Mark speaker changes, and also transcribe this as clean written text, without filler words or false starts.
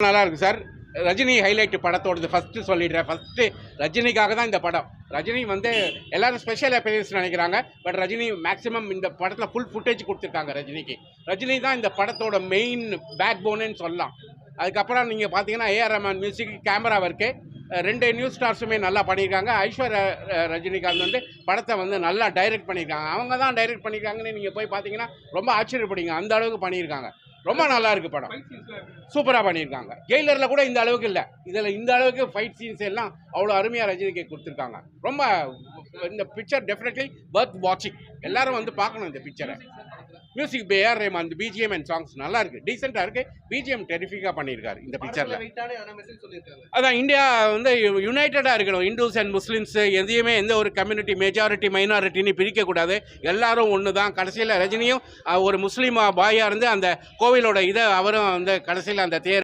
Speaker 1: நல்லா இருக்கு sir. Rajini highlight படத்தோடது first சொல்லிடுறேன். ஃபஸ்ட்டு ரஜினிக்காக தான் இந்த படம். ரஜினி வந்து எல்லாரும் ஸ்பெஷல் அப்பீரியன்ஸ் நினைக்கிறாங்க. பட் ரஜினி மேக்ஸிமம் இந்த படத்தில் ஃபுல் ஃபுட்டேஜ் கொடுத்துருக்காங்க ரஜினிக்கு. ரஜினி தான் இந்த படத்தோட மெயின் பேக் போனுன்னு சொல்லலாம். அதுக்கப்புறம் நீங்கள் பார்த்தீங்கன்னா AR Rahman music, camera work, 2 new ஸ்டார்ஸுமே நல்லா பண்ணியிருக்காங்க. ஐஸ்வர்யா ரஜினிகாந்த் வந்து படத்தை வந்து நல்லா டைரக்ட் பண்ணியிருக்காங்க. அவங்க தான் டைரக்ட் பண்ணியிருக்காங்கன்னு நீங்கள் போய் பார்த்தீங்கன்னா ரொம்ப ஆச்சரியப்படுவீங்க. அந்த அளவுக்கு பண்ணியிருக்காங்க. ரொம்ப நல்லா இருக்கு படம். சூப்பராக பண்ணியிருக்காங்க. ஜெயிலரில் கூட இந்த அளவுக்கு இல்லை. இதில் இந்த அளவுக்கு ஃபைட் சீன்ஸ் எல்லாம் அவ்வளோ அருமையாக ரஜினிக்கு கொடுத்துருக்காங்க. ரொம்ப இந்த பிக்சர் டெஃபினெட்லி வர்த் வாட்சிங். எல்லாரும் வந்து பார்க்கணும் இந்த பிக்சரை. மியூசிக் ஏஆர் ரஹ்மான், அந்த பிஜிஎம் அண்ட் சாங்ஸ் நல்லா இருக்கு, டீசெண்டாக இருக்கு. பிஜிஎம் டெரிஃபிக்காக பண்ணியிருக்காரு இந்த பிக்சரில். அதான் இந்தியா வந்து யுனைட்டடாக இருக்கணும். இந்துஸ் அண்ட் முஸ்லீம்ஸ் எதையுமே எந்த ஒரு கம்யூனிட்டி மெஜாரிட்டி மைனாரிட்டின்னு பிரிக்கக்கூடாது. எல்லாரும் ஒன்று தான். கடைசியில் ரஜினியும் ஒரு முஸ்லீம் பாயாக இருந்து அந்த கோவிலோட இதை அவரும் வந்து கடைசியில் அந்த தேர்